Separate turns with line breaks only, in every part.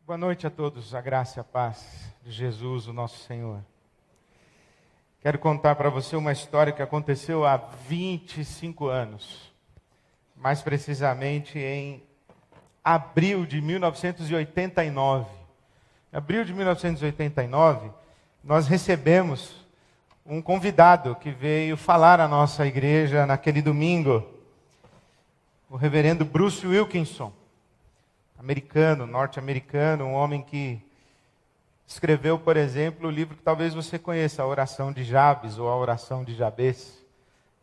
Boa noite a todos, a graça e a paz de Jesus, o nosso Senhor. Quero contar para você uma história que aconteceu há 25 anos, mais precisamente em abril de 1989. Em abril de 1989, nós recebemos um convidado que veio falar à nossa igreja naquele domingo, o reverendo Bruce Wilkinson. Norte-americano, um homem que escreveu, por exemplo, o livro que talvez você conheça, A Oração de Jabes ou A Oração de Jabez.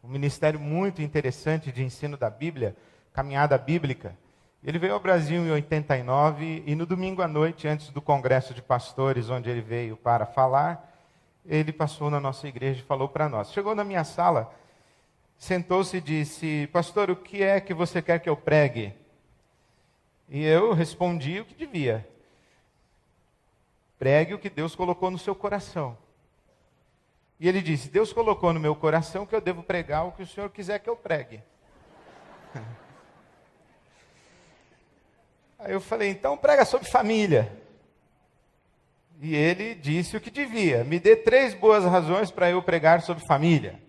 Um ministério muito interessante de ensino da Bíblia, caminhada bíblica. Ele veio ao Brasil em 89 e no domingo à noite, antes do congresso de pastores, onde ele veio para falar, ele passou na nossa igreja e falou para nós. Chegou na minha sala, sentou-se e disse: pastor, o que é que você quer que eu pregue? E eu respondi o que devia. Pregue o que Deus colocou no seu coração. E ele disse: Deus colocou no meu coração que eu devo pregar o que o Senhor quiser que eu pregue. Aí eu falei: então prega sobre família. E ele disse o que devia. Me dê 3 boas razões para eu pregar sobre família.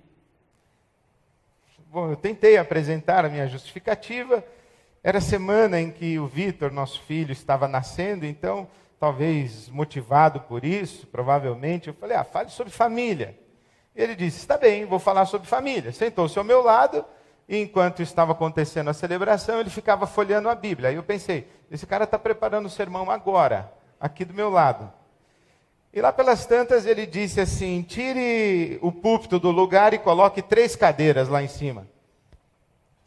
Bom, eu tentei apresentar a minha justificativa. Era a semana em que o Vitor, nosso filho, estava nascendo, então, talvez motivado por isso, provavelmente, eu falei: fale sobre família. Ele disse: está bem, vou falar sobre família. Sentou-se ao meu lado, e enquanto estava acontecendo a celebração, ele ficava folheando a Bíblia. Aí eu pensei: esse cara está preparando o sermão agora, aqui do meu lado. E lá pelas tantas ele disse assim: tire o púlpito do lugar e coloque 3 cadeiras lá em cima.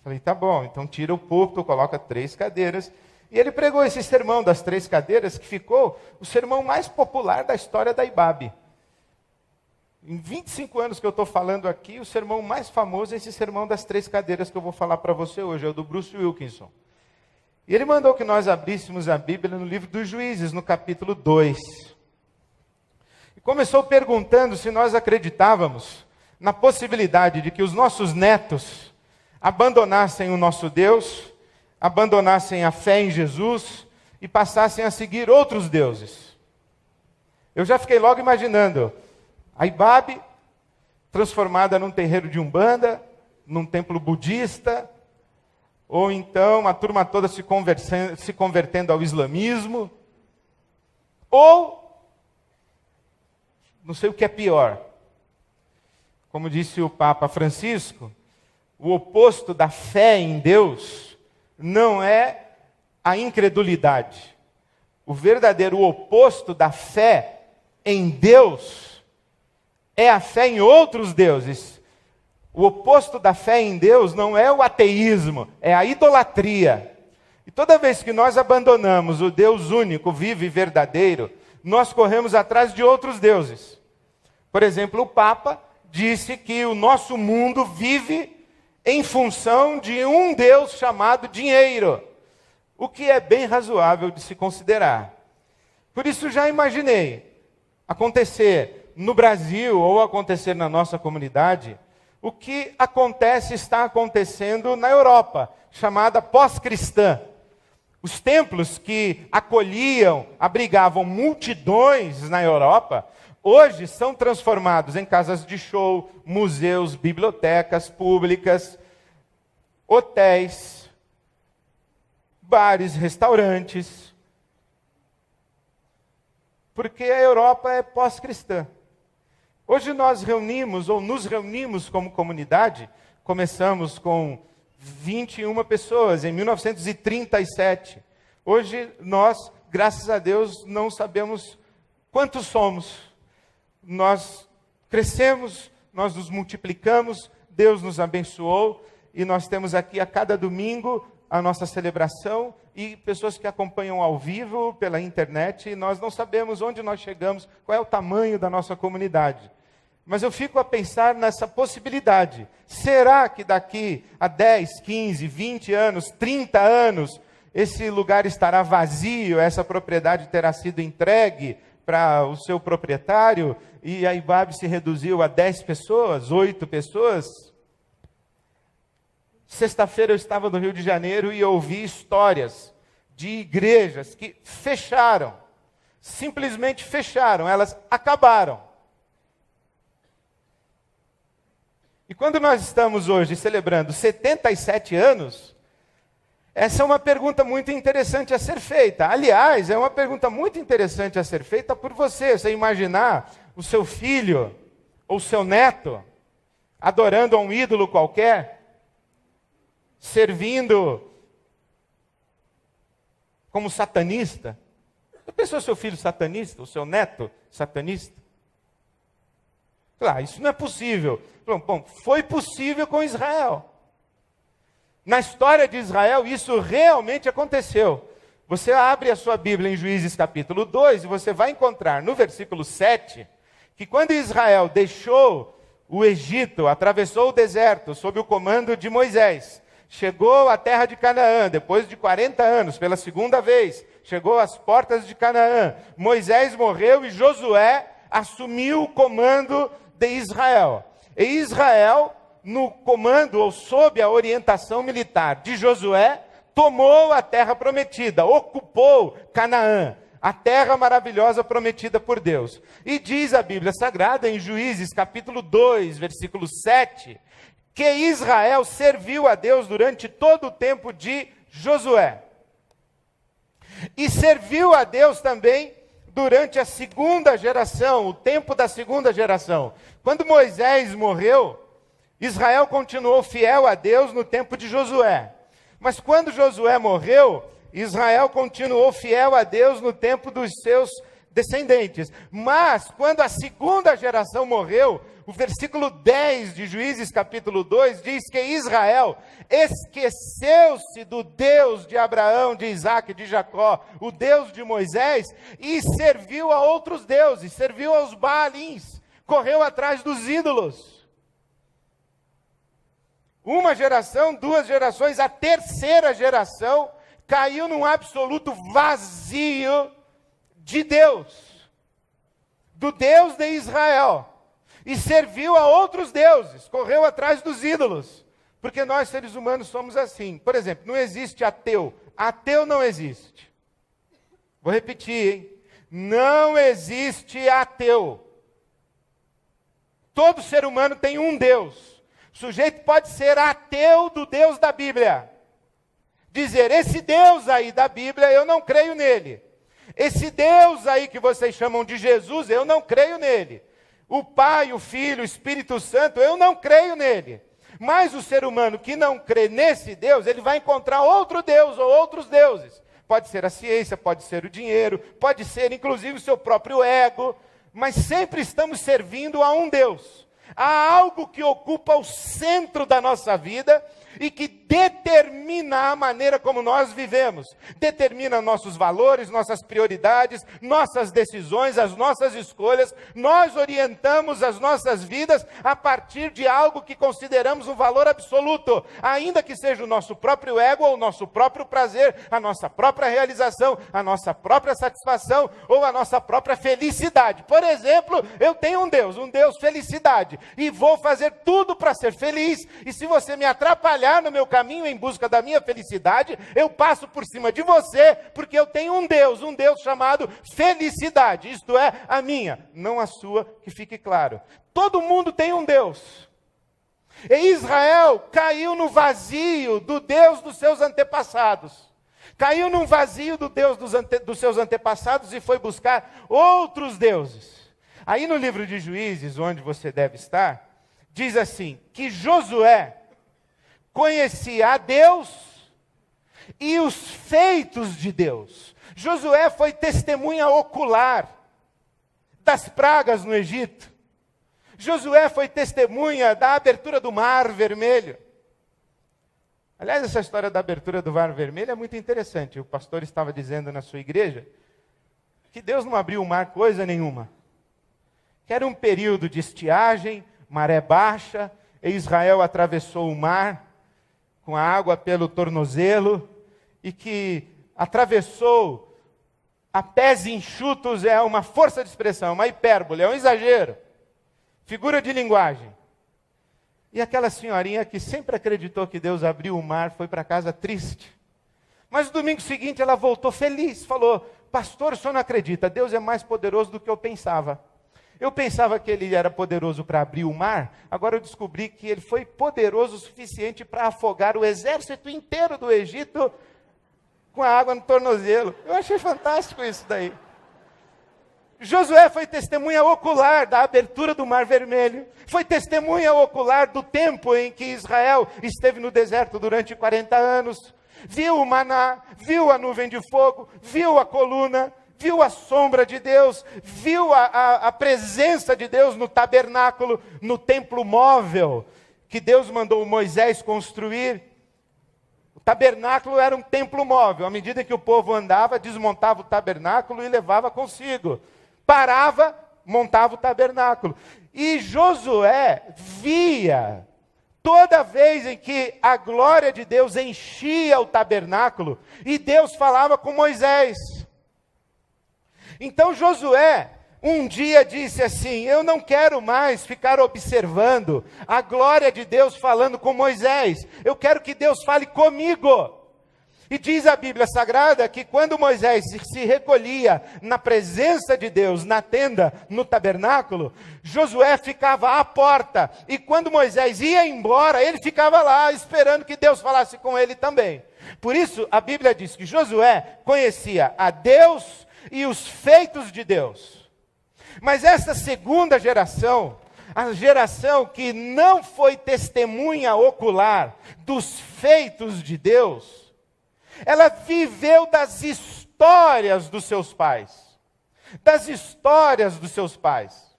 Falei: tá bom, então tira o púlpito, coloca 3 cadeiras. E ele pregou esse sermão das 3 cadeiras, que ficou o sermão mais popular da história da IBAB. Em 25 anos que eu estou falando aqui, o sermão mais famoso é esse sermão das 3 cadeiras que eu vou falar para você hoje, é o do Bruce Wilkinson. E ele mandou que nós abríssemos a Bíblia no livro dos Juízes, no capítulo 2. E começou perguntando se nós acreditávamos na possibilidade de que os nossos netos abandonassem o nosso Deus, abandonassem a fé em Jesus e passassem a seguir outros deuses. Eu já fiquei logo imaginando a IBAB transformada num terreiro de Umbanda, num templo budista, ou então a turma toda se convertendo ao islamismo, ou, não sei o que é pior, como disse o Papa Francisco, o oposto da fé em Deus não é a incredulidade. O verdadeiro oposto da fé em Deus é a fé em outros deuses. O oposto da fé em Deus não é o ateísmo, é a idolatria. E toda vez que nós abandonamos o Deus único, vivo e verdadeiro, nós corremos atrás de outros deuses. Por exemplo, o Papa disse que o nosso mundo vive em função de um Deus chamado dinheiro, o que é bem razoável de se considerar. Por isso já imaginei acontecer no Brasil ou acontecer na nossa comunidade o que está acontecendo na Europa, chamada pós-cristã. Os templos que acolhiam, abrigavam multidões na Europa, hoje são transformados em casas de show, museus, bibliotecas públicas, hotéis, bares, restaurantes. Porque a Europa é pós-cristã. Hoje nós nos reunimos como comunidade, começamos com 21 pessoas em 1937. Hoje nós, graças a Deus, não sabemos quantos somos. Nós crescemos, nós nos multiplicamos, Deus nos abençoou e nós temos aqui a cada domingo a nossa celebração e pessoas que acompanham ao vivo pela internet e nós não sabemos onde nós chegamos, qual é o tamanho da nossa comunidade. Mas eu fico a pensar nessa possibilidade. Será que daqui a 10, 15, 20 anos, 30 anos, esse lugar estará vazio, essa propriedade terá sido entregue para o seu proprietário e a IBAB se reduziu a 10 pessoas, 8 pessoas? Sexta-feira eu estava no Rio de Janeiro e ouvi histórias de igrejas que fecharam, simplesmente fecharam, elas acabaram. E quando nós estamos hoje celebrando 77 anos, essa é uma pergunta muito interessante a ser feita. Aliás, é uma pergunta muito interessante a ser feita por você. Você imaginar o seu filho ou seu neto adorando a um ídolo qualquer, servindo como satanista. Já pensou seu filho satanista, o seu neto satanista? Claro, isso não é possível. Bom, foi possível com Israel. Na história de Israel, isso realmente aconteceu. Você abre a sua Bíblia em Juízes capítulo 2 e você vai encontrar no versículo 7 que quando Israel deixou o Egito, atravessou o deserto sob o comando de Moisés, chegou à terra de Canaã, depois de 40 anos, pela segunda vez, chegou às portas de Canaã. Moisés morreu e Josué assumiu o comando de Israel. E Israel, no comando ou sob a orientação militar de Josué, tomou a terra prometida, ocupou Canaã, a terra maravilhosa prometida por Deus. E diz a Bíblia Sagrada em Juízes capítulo 2, versículo 7, que Israel serviu a Deus durante todo o tempo de Josué. E serviu a Deus também durante a segunda geração, o tempo da segunda geração. Quando Moisés morreu, Israel continuou fiel a Deus no tempo de Josué. Mas quando Josué morreu, Israel continuou fiel a Deus no tempo dos seus descendentes. Mas quando a segunda geração morreu, o versículo 10 de Juízes capítulo 2 diz que Israel esqueceu-se do Deus de Abraão, de Isaac, de Jacó, o Deus de Moisés, e serviu a outros deuses, serviu aos Baalins, correu atrás dos ídolos. Uma geração, duas gerações, a terceira geração caiu num absoluto vazio de Deus, do Deus de Israel, e serviu a outros deuses, correu atrás dos ídolos, porque nós seres humanos somos assim. Por exemplo, não existe ateu, ateu não existe. Vou repetir, hein? Não existe ateu. Todo ser humano tem um Deus. O sujeito pode ser ateu do Deus da Bíblia. Dizer, esse Deus aí da Bíblia, eu não creio nele. Esse Deus aí que vocês chamam de Jesus, eu não creio nele. O Pai, o Filho, o Espírito Santo, eu não creio nele. Mas o ser humano que não crê nesse Deus, ele vai encontrar outro Deus ou outros deuses. Pode ser a ciência, pode ser o dinheiro, pode ser inclusive o seu próprio ego. Mas sempre estamos servindo a um Deus. Há algo que ocupa o centro da nossa vida e que determina a maneira como nós vivemos, determina nossos valores, nossas prioridades, nossas decisões, as nossas escolhas. Nós orientamos as nossas vidas a partir de algo que consideramos um valor absoluto, ainda que seja o nosso próprio ego ou o nosso próprio prazer, a nossa própria realização, a nossa própria satisfação ou a nossa própria felicidade. Por exemplo, eu tenho um Deus felicidade, e vou fazer tudo para ser feliz, e se você me atrapalhar no meu caminho em busca da minha felicidade, eu passo por cima de você, porque eu tenho um Deus chamado felicidade, isto é, a minha, não a sua, que fique claro. Todo mundo tem um Deus. E Israel caiu no vazio do Deus dos seus antepassados. Caiu num vazio do Deus dos seus antepassados e foi buscar outros deuses. Aí no livro de Juízes, onde você deve estar, diz assim, que Josué conhecia a Deus e os feitos de Deus. Josué foi testemunha ocular das pragas no Egito. Josué foi testemunha da abertura do Mar Vermelho. Aliás, essa história da abertura do Mar Vermelho é muito interessante. O pastor estava dizendo na sua igreja que Deus não abriu o mar coisa nenhuma. Que era um período de estiagem, maré baixa, e Israel atravessou o mar com a água pelo tornozelo, e que atravessou a pés enxutos. É uma força de expressão, uma hipérbole, é um exagero, figura de linguagem. E aquela senhorinha que sempre acreditou que Deus abriu o mar, foi para casa triste, Mas no domingo seguinte ela voltou feliz, falou: pastor, o senhor não acredita, Deus é mais poderoso do que eu pensava. Eu pensava que ele era poderoso para abrir o mar, agora eu descobri que ele foi poderoso o suficiente para afogar o exército inteiro do Egito com a água no tornozelo. Eu achei fantástico isso daí. Josué foi testemunha ocular da abertura do Mar Vermelho. Foi testemunha ocular do tempo em que Israel esteve no deserto durante 40 anos. Viu o maná, viu a nuvem de fogo, viu a coluna, viu a sombra de Deus, viu a presença de Deus no tabernáculo, no templo móvel, que Deus mandou Moisés construir. O tabernáculo era um templo móvel. À medida que o povo andava, desmontava o tabernáculo e levava consigo. Parava, montava o tabernáculo. E Josué via, toda vez em que a glória de Deus enchia o tabernáculo, e Deus falava com Moisés. Então Josué, um dia disse assim: eu não quero mais ficar observando a glória de Deus falando com Moisés. Eu quero que Deus fale comigo. E diz a Bíblia Sagrada que quando Moisés se recolhia na presença de Deus, na tenda, no tabernáculo, Josué ficava à porta. E quando Moisés ia embora, ele ficava lá esperando que Deus falasse com ele também. Por isso, a Bíblia diz que Josué conhecia a Deus e os feitos de Deus. Mas essa segunda geração, a geração que não foi testemunha ocular dos feitos de Deus, ela viveu das histórias dos seus pais. Das histórias dos seus pais.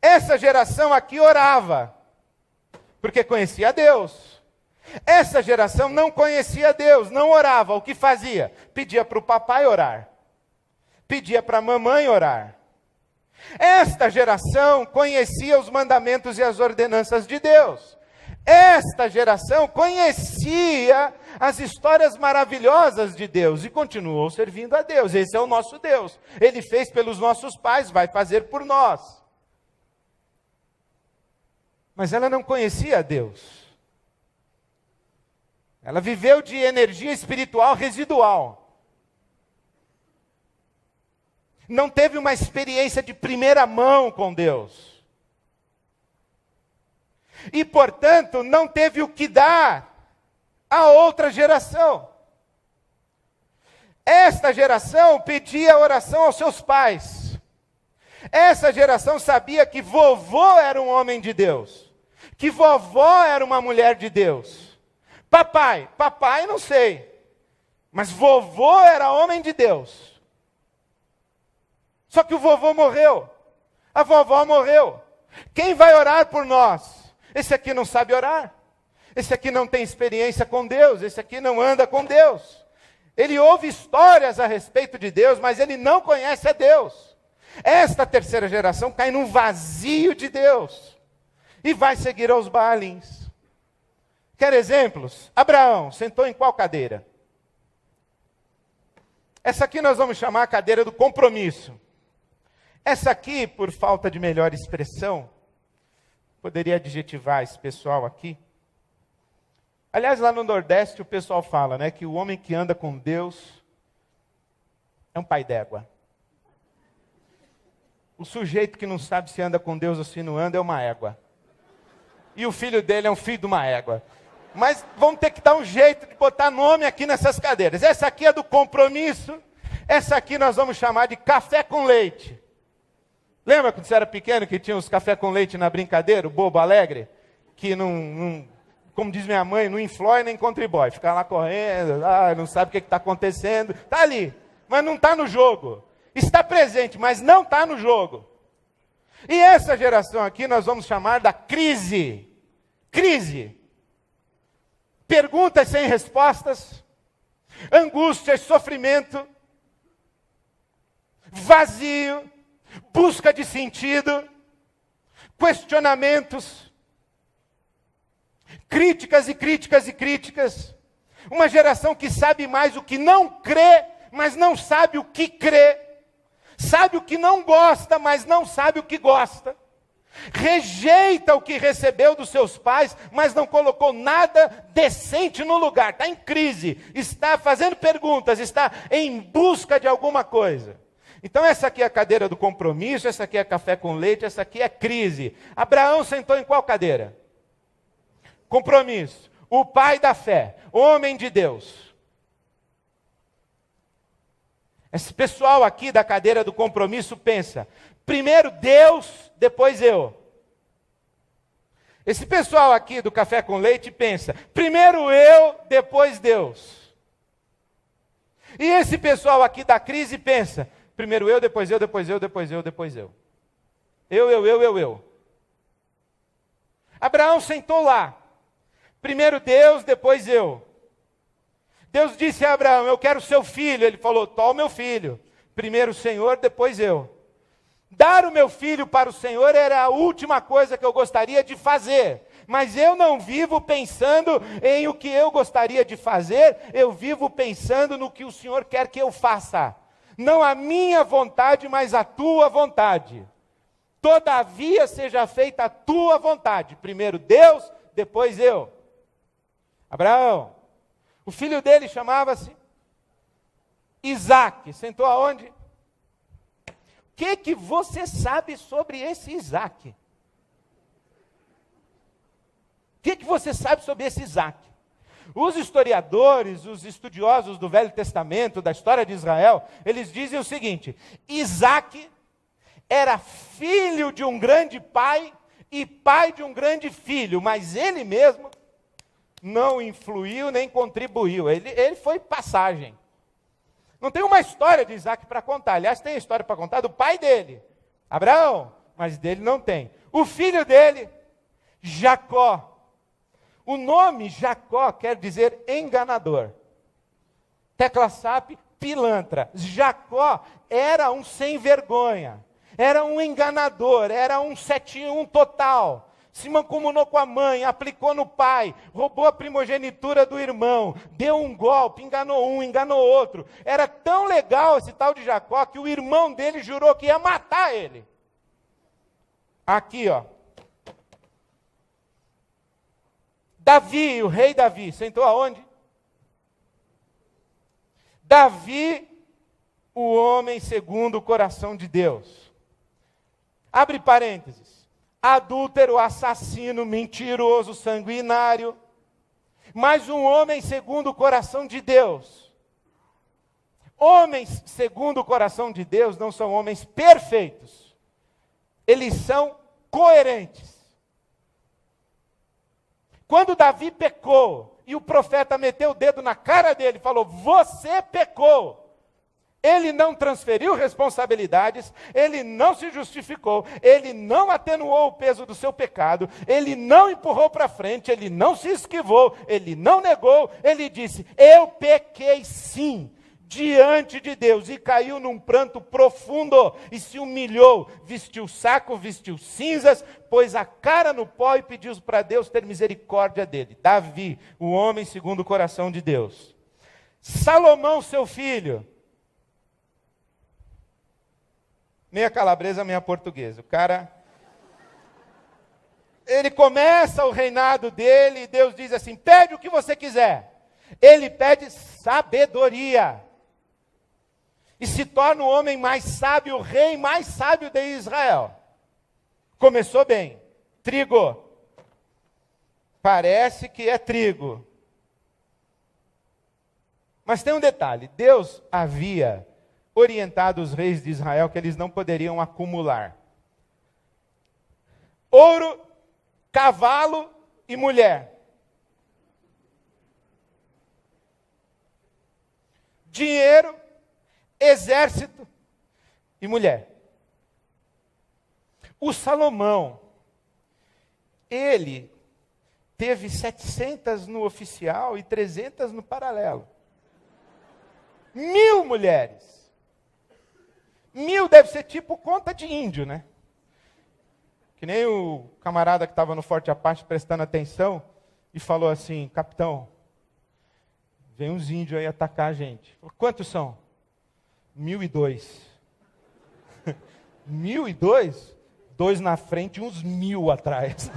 Essa geração aqui orava, porque conhecia Deus. Essa geração não conhecia Deus, não orava. O que fazia? Pedia para o papai orar. Pedia para a mamãe orar. Esta geração conhecia os mandamentos e as ordenanças de Deus. Esta geração conhecia as histórias maravilhosas de Deus e continuou servindo a Deus. Esse é o nosso Deus. Ele fez pelos nossos pais, vai fazer por nós. Mas ela não conhecia Deus. Ela viveu de energia espiritual residual. Não teve uma experiência de primeira mão com Deus. E, portanto, não teve o que dar a outra geração. Esta geração pedia oração aos seus pais. Essa geração sabia que vovô era um homem de Deus. Que vovó era uma mulher de Deus. Papai não sei. Mas vovô era homem de Deus. Só que o vovô morreu. A vovó morreu. Quem vai orar por nós? Esse aqui não sabe orar. Esse aqui não tem experiência com Deus. Esse aqui não anda com Deus. Ele ouve histórias a respeito de Deus, mas ele não conhece a Deus. Esta terceira geração cai num vazio de Deus. E vai seguir aos Baalins. Quer exemplos? Abraão sentou em qual cadeira? Essa aqui nós vamos chamar a cadeira do compromisso. Essa aqui, por falta de melhor expressão, poderia adjetivar esse pessoal aqui. Aliás, lá no Nordeste o pessoal fala, né, que o homem que anda com Deus é um pai d'égua. O sujeito que não sabe se anda com Deus ou se não anda é uma égua. E o filho dele é um filho de uma égua. Mas vamos ter que dar um jeito de botar nome aqui nessas cadeiras. Essa aqui é do compromisso. Essa aqui nós vamos chamar de café com leite. Lembra quando você era pequeno que tinha os café com leite na brincadeira, o bobo alegre? Que não como diz minha mãe, não inflói nem contribui. Fica lá correndo, não sabe o que está acontecendo. Está ali, mas não está no jogo. Está presente, mas não está no jogo. E essa geração aqui nós vamos chamar da crise. Crise. Perguntas sem respostas. Angústia e sofrimento. Vazio. Busca de sentido. Questionamentos. Críticas e críticas e críticas. Uma geração que sabe mais o que não crê, mas não sabe o que crê. Sabe o que não gosta, mas não sabe o que gosta. rejeita o que recebeu dos seus pais, mas não colocou nada decente no lugar, está em crise, está fazendo perguntas, está em busca de alguma coisa. Então essa aqui é a cadeira do compromisso, essa aqui é café com leite, essa aqui é crise. Abraão sentou em qual cadeira? Compromisso. O pai da fé, homem de Deus. Esse pessoal aqui da cadeira do compromisso pensa, primeiro Deus, depois eu. Esse pessoal aqui do café com leite pensa, primeiro eu, depois Deus. E esse pessoal aqui da crise pensa, primeiro eu, depois eu, depois eu, depois eu, depois eu. Eu. Abraão sentou lá. Primeiro Deus, depois eu. Deus disse a Abraão, eu quero seu filho. Ele falou, toma o meu filho. Primeiro o Senhor, depois eu. Dar o meu filho para o Senhor era a última coisa que eu gostaria de fazer. Mas eu não vivo pensando em o que eu gostaria de fazer, eu vivo pensando no que o Senhor quer que eu faça. Não a minha vontade, mas a tua vontade. Todavia seja feita a tua vontade. Primeiro Deus, depois eu. Abraão, o filho dele chamava-se Isaque. Sentou aonde? O que você sabe sobre esse Isaque? O que você sabe sobre esse Isaque? Os historiadores, os estudiosos do Velho Testamento, da história de Israel, eles dizem o seguinte, Isaque era filho de um grande pai e pai de um grande filho, mas ele mesmo não influiu nem contribuiu, ele foi passagem. Não tem uma história de Isaque para contar, aliás tem a história para contar do pai dele, Abraão, mas dele não tem. O filho dele, Jacó. O nome Jacó quer dizer enganador. Tecla SAP, pilantra. Jacó era um sem vergonha, era um enganador, era um 7-1 total. Se mancomunou com a mãe, aplicou no pai, roubou a primogenitura do irmão, deu um golpe, enganou um, enganou outro. Era tão legal esse tal de Jacó que o irmão dele jurou que ia matar ele. Aqui, ó. Davi, o rei Davi, sentou aonde? Davi, o homem segundo o coração de Deus. Abre parênteses. Adúltero, assassino, mentiroso, sanguinário. Mas um homem segundo o coração de Deus. Homens segundo o coração de Deus não são homens perfeitos. Eles são coerentes. Quando Davi pecou, e o profeta meteu o dedo na cara dele e falou, você pecou. Ele não transferiu responsabilidades, ele não se justificou, ele não atenuou o peso do seu pecado, ele não empurrou para frente, ele não se esquivou, ele não negou, ele disse, eu pequei sim, diante de Deus, e caiu num pranto profundo, e se humilhou, vestiu saco, vestiu cinzas, pôs a cara no pó e pediu para Deus ter misericórdia dele. Davi, o homem segundo o coração de Deus. Salomão, seu filho, meia calabresa, meia portuguesa. O cara, ele começa o reinado dele e Deus diz assim, pede o que você quiser. Ele pede sabedoria. E se torna o homem mais sábio, o rei mais sábio de Israel. Começou bem. Trigo. Parece que é trigo. Mas tem um detalhe. Deus havia orientado os reis de Israel que eles não poderiam acumular ouro, cavalo e mulher. Dinheiro, exército e mulher. O Salomão, ele teve 700 no oficial e 300 no paralelo. 1000 mulheres. 1000 deve ser tipo conta de índio, né? Que nem o camarada que estava no Forte Apache prestando atenção e falou assim, capitão, vem uns índios aí atacar a gente. Falou, quantos são? 1002. 1002? 2 na frente e uns 1000 atrás.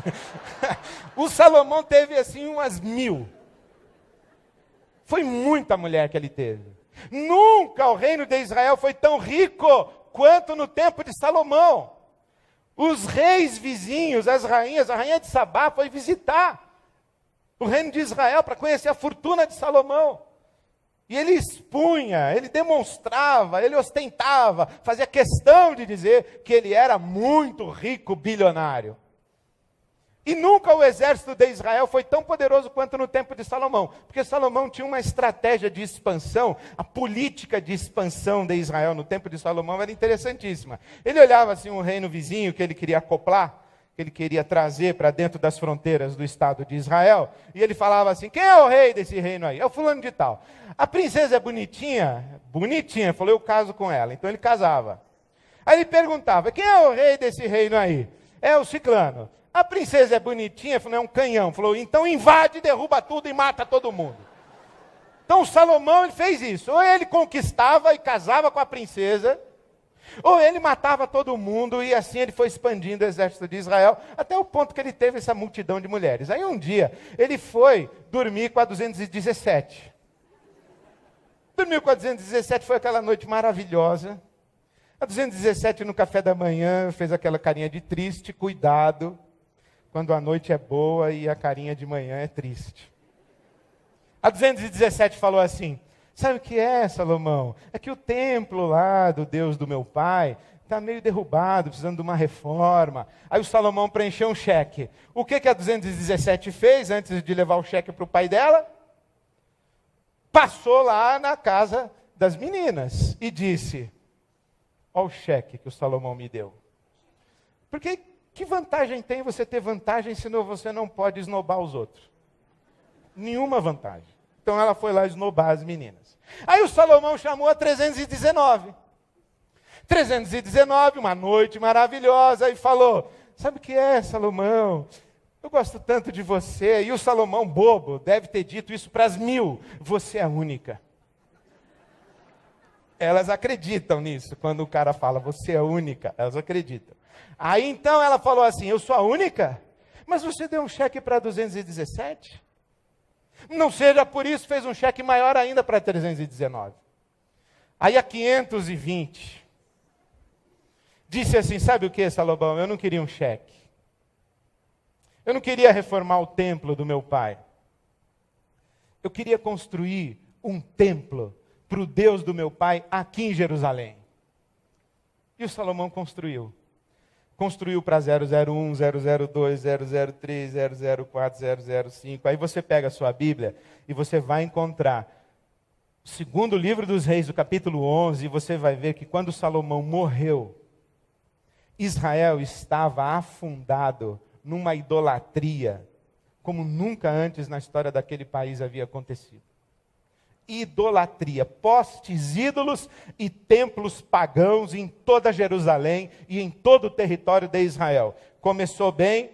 O Salomão teve assim umas 1000. Foi muita mulher que ele teve. Nunca o reino de Israel foi tão rico quanto no tempo de Salomão. Os reis vizinhos, as rainhas, a rainha de Sabá foi visitar o reino de Israel para conhecer a fortuna de Salomão. E ele expunha, ele demonstrava, ele ostentava, fazia questão de dizer que ele era muito rico, bilionário. E nunca o exército de Israel foi tão poderoso quanto no tempo de Salomão, porque Salomão tinha uma estratégia de expansão, a política de expansão de Israel no tempo de Salomão era interessantíssima. Ele olhava assim um reino vizinho que ele queria acoplar, que ele queria trazer para dentro das fronteiras do Estado de Israel, e ele falava assim, quem é o rei desse reino aí? É o fulano de tal. A princesa é bonitinha? Bonitinha, falou, eu caso com ela. Então ele casava. Aí ele perguntava, quem é o rei desse reino aí? É o ciclano. A princesa é bonitinha, falou, é um canhão. Falou, então invade, derruba tudo e mata todo mundo. Então Salomão ele fez isso. Ou ele conquistava e casava com a princesa, ou ele matava todo mundo, e assim ele foi expandindo o exército de Israel, até o ponto que ele teve essa multidão de mulheres. Aí um dia, ele foi dormir com a 217. Dormiu com a 217, foi aquela noite maravilhosa. A 217 no café da manhã, fez aquela carinha de triste, cuidado, quando a noite é boa e a carinha de manhã é triste. A 217 falou assim, sabe o que é, Salomão? É que o templo lá do Deus do meu pai está meio derrubado, precisando de uma reforma. Aí o Salomão preencheu um cheque. O que a 217 fez antes de levar o cheque para o pai dela? Passou lá na casa das meninas e disse, olha o cheque que o Salomão me deu. Porque que vantagem tem você ter vantagem, senão você não pode esnobar os outros? Nenhuma vantagem. Então ela foi lá esnobar as meninas. Aí o Salomão chamou a 319. 319, uma noite maravilhosa, e falou, sabe o que é, Salomão? Eu gosto tanto de você. E o Salomão, bobo, deve ter dito isso para as 1000. Você é a única. Elas acreditam nisso, quando o cara fala, você é a única. Elas acreditam. Aí então ela falou assim, eu sou a única? Mas você deu um cheque para 217? Não seja por isso, fez um cheque maior ainda para 319. Aí a 520, disse assim, sabe o que, Salomão? Eu não queria um cheque. Eu não queria reformar o templo do meu pai. Eu queria construir um templo para o Deus do meu pai aqui em Jerusalém. E o Salomão construiu. Construiu para 001, 002, 003, 004, 005. Aí você pega a sua Bíblia e você vai encontrar o segundo livro dos Reis, o capítulo 11, e você vai ver que quando Salomão morreu, Israel estava afundado numa idolatria, como nunca antes na história daquele país havia acontecido. Idolatria, postes ídolos e templos pagãos em toda Jerusalém e em todo o território de Israel. Começou bem,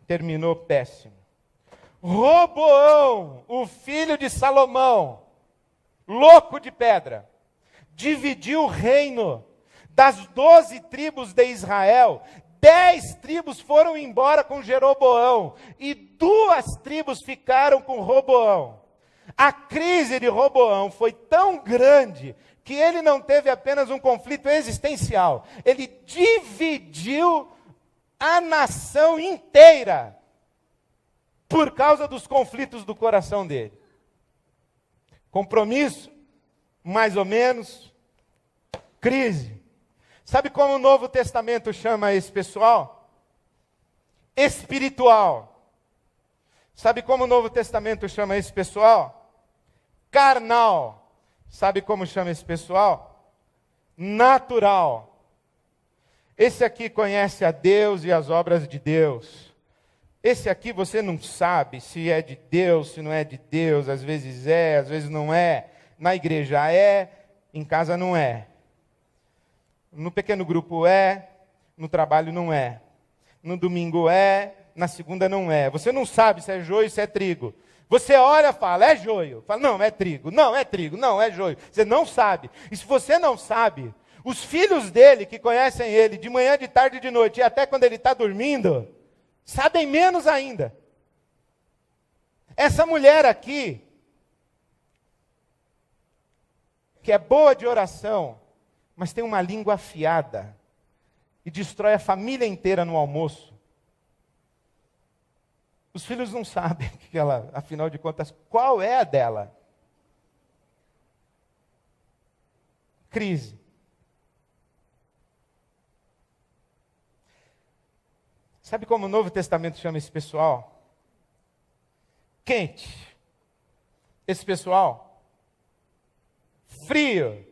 terminou péssimo. Roboão, o filho de Salomão, louco de pedra, dividiu o reino das 12 tribos de Israel. 10 tribos foram embora com Jeroboão e 2 tribos ficaram com Roboão. A crise de Roboão foi tão grande que ele não teve apenas um conflito existencial. Ele dividiu a nação inteira por causa dos conflitos do coração dele. Compromisso, mais ou menos, crise. Sabe como o Novo Testamento chama esse pessoal? Espiritual. Sabe como o Novo Testamento chama esse pessoal? Carnal. Sabe como chama esse pessoal? Natural. Esse aqui conhece a Deus e as obras de Deus. Esse aqui você não sabe se é de Deus, se não é de Deus. Às vezes não é. Na igreja é, em casa não é. No pequeno grupo é, no trabalho não é. No domingo é, na segunda não é. Você não sabe se é joio ou se é trigo. Você olha e fala, é joio. Fala, não, é trigo. Não, é trigo. Não, é joio. Você não sabe. E se você não sabe, Os filhos dele, que conhecem ele de manhã, de tarde e de noite, e até quando ele está dormindo, sabem menos ainda. Essa mulher aqui, que é boa de oração, mas tem uma língua afiada, e destrói a família inteira no almoço. Os filhos não sabem que ela, afinal de contas, qual é a dela? Crise. Sabe como o Novo Testamento chama esse pessoal? Quente. Esse pessoal? Frio.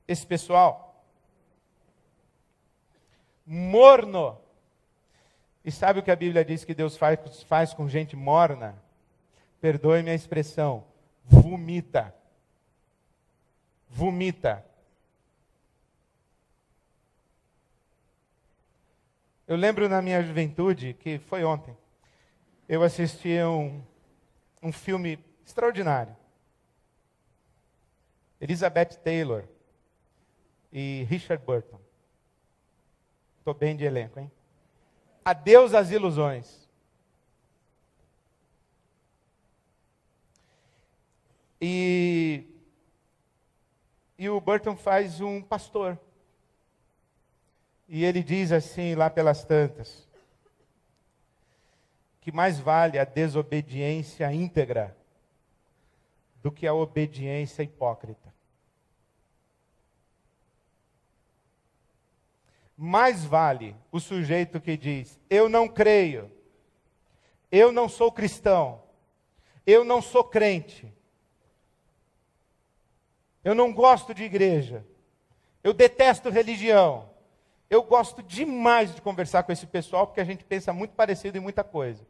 Esse pessoal? Morno. E sabe o que a Bíblia diz que Deus faz com gente morna? Perdoe-me a expressão. Vomita. Vomita. Eu lembro na minha juventude, que foi ontem, eu assisti um filme extraordinário. Elizabeth Taylor e Richard Burton. Estou bem de elenco, hein? Adeus às ilusões. E o Burton faz um pastor. E ele diz assim, lá pelas tantas, que mais vale a desobediência íntegra do que a obediência hipócrita. Mais vale o sujeito que diz, eu não creio, eu não sou cristão, eu não sou crente, eu não gosto de igreja, eu detesto religião. Eu gosto demais de conversar com esse pessoal, porque a gente pensa muito parecido em muita coisa.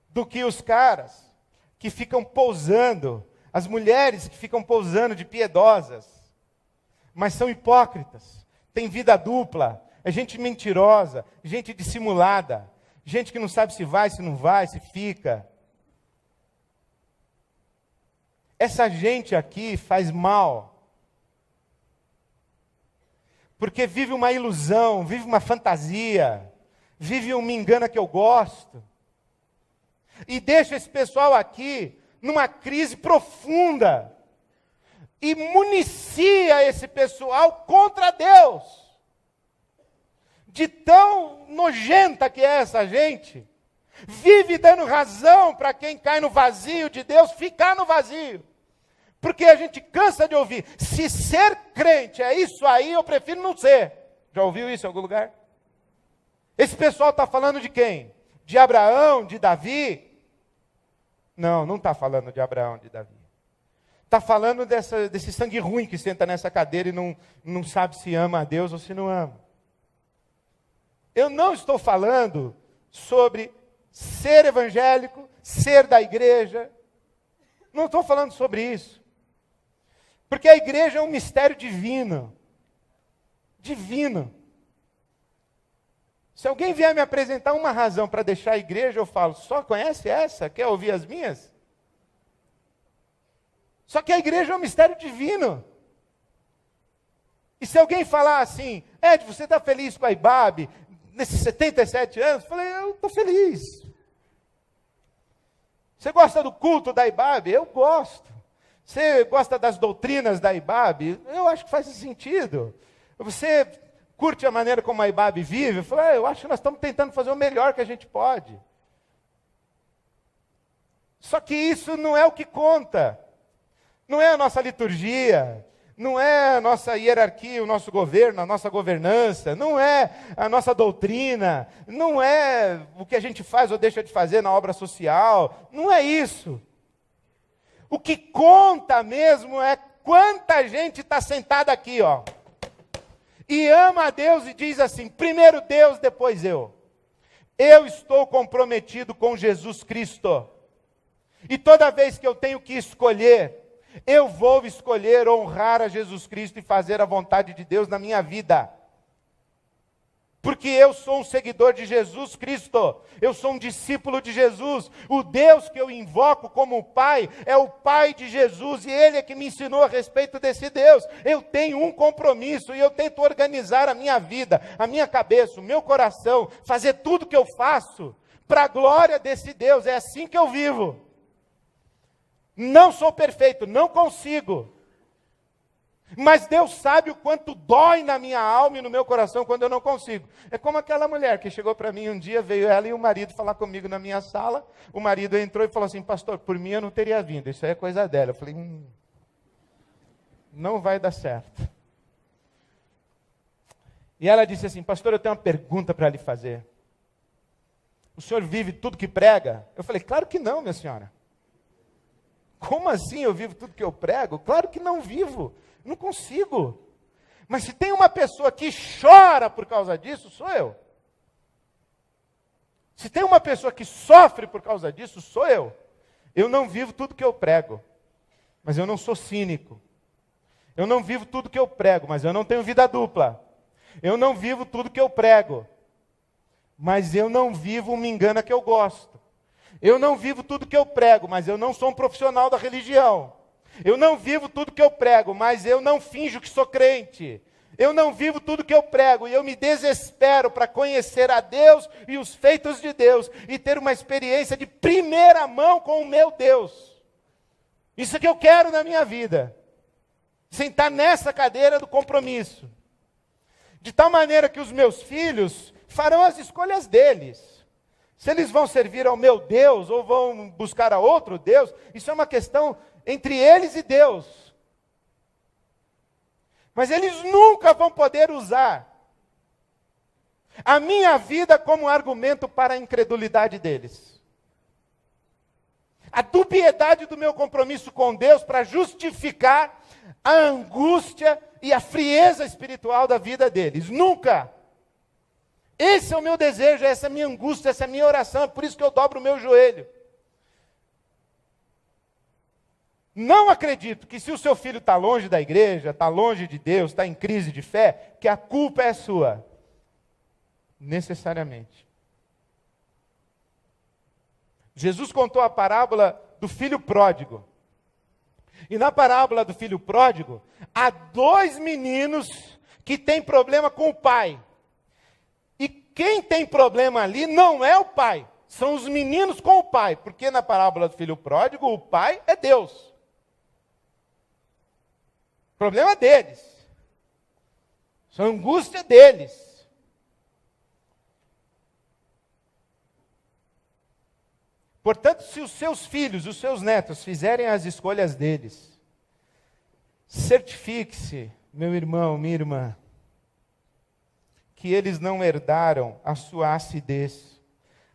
Do que os caras que ficam pousando, as mulheres que ficam pousando de piedosas, mas são hipócritas, têm vida dupla, é gente mentirosa, gente dissimulada, gente que não sabe se vai, se não vai, se fica. Essa gente aqui faz mal. Porque vive uma ilusão, vive uma fantasia, vive um me engana que eu gosto. E deixa esse pessoal aqui numa crise profunda. E municia esse pessoal contra Deus. De tão nojenta que é essa gente. Vive dando razão para quem cai no vazio de Deus ficar no vazio. Porque a gente cansa de ouvir, se ser crente é isso aí, eu prefiro não ser. Já ouviu isso em algum lugar? Esse pessoal está falando de quem? De Abraão, de Davi? Não, não está falando de Abraão, de Davi. Está falando desse sangue ruim que senta nessa cadeira e não sabe se ama a Deus ou se não ama. Eu não estou falando sobre ser evangélico, ser da igreja. Não estou falando sobre isso. Porque a igreja é um mistério divino. Divino. Se alguém vier me apresentar uma razão para deixar a igreja, eu falo, só conhece essa? Quer ouvir as minhas? Só que a igreja é um mistério divino. E se alguém falar assim, Ed, você está feliz com a IBAB, nesses 77 anos? Eu falei, eu estou feliz. Você gosta do culto da IBAB? Eu gosto. Você gosta das doutrinas da IBAB? Eu acho que faz sentido. Você curte a maneira como a IBAB vive? Eu falo, eu acho que nós estamos tentando fazer o melhor que a gente pode. Só que isso não é o que conta. Não é a nossa liturgia, não é a nossa hierarquia, o nosso governo, a nossa governança, não é a nossa doutrina, não é o que a gente faz ou deixa de fazer na obra social, não é isso. O que conta mesmo é quanta gente está sentada aqui, ó, e ama a Deus e diz assim, primeiro Deus, depois eu. Eu estou comprometido com Jesus Cristo. E toda vez que eu tenho que escolher, eu vou escolher honrar a Jesus Cristo e fazer a vontade de Deus na minha vida. Porque eu sou um seguidor de Jesus Cristo, eu sou um discípulo de Jesus. O Deus que eu invoco como Pai é o Pai de Jesus, e Ele é que me ensinou a respeito desse Deus. Eu tenho um compromisso, e eu tento organizar a minha vida, a minha cabeça, o meu coração, fazer tudo que eu faço para a glória desse Deus. É assim que eu vivo. Não sou perfeito, não consigo. Mas Deus sabe o quanto dói na minha alma e no meu coração quando eu não consigo. É como aquela mulher que chegou para mim um dia, veio ela e o marido falar comigo na minha sala. O marido entrou e falou assim: pastor, por mim eu não teria vindo, isso aí é coisa dela. Eu falei, não vai dar certo. E ela disse assim: pastor, eu tenho uma pergunta para lhe fazer. O senhor vive tudo que prega? Eu falei, claro que não, minha senhora. Como assim eu vivo tudo que eu prego? Claro que não vivo. Não consigo. Mas se tem uma pessoa que chora por causa disso, sou eu. Se tem uma pessoa que sofre por causa disso, sou eu. Eu não vivo tudo que eu prego, mas eu não sou cínico. Eu não vivo tudo que eu prego, mas eu não tenho vida dupla. Eu não vivo tudo que eu prego, mas eu não vivo me engana que eu gosto. Eu não vivo tudo que eu prego, mas eu não sou um profissional da religião. Eu não vivo tudo que eu prego, mas eu não finjo que sou crente. Eu não vivo tudo que eu prego e eu me desespero para conhecer a Deus e os feitos de Deus e ter uma experiência de primeira mão com o meu Deus. Isso é que eu quero na minha vida. Sentar nessa cadeira do compromisso. De tal maneira que os meus filhos farão as escolhas deles. Se eles vão servir ao meu Deus ou vão buscar a outro Deus, isso é uma questão entre eles e Deus. Mas eles nunca vão poder usar a minha vida como argumento para a incredulidade deles. A dubiedade do meu compromisso com Deus para justificar a angústia e a frieza espiritual da vida deles. Nunca! Esse é o meu desejo, essa é a minha angústia, essa é a minha oração, é por isso que eu dobro o meu joelho. Não acredito que se o seu filho está longe da igreja, está longe de Deus, está em crise de fé, que a culpa é sua. Necessariamente. Jesus contou a parábola do filho pródigo. E na parábola do filho pródigo, há dois meninos que têm problema com o pai. E quem tem problema ali não é o pai, são os meninos com o pai. Porque na parábola do filho pródigo, o pai é Deus. Problema deles. Isso é angústia deles. Portanto, se os seus filhos, os seus netos fizerem as escolhas deles, certifique-se, meu irmão, minha irmã, que eles não herdaram a sua acidez,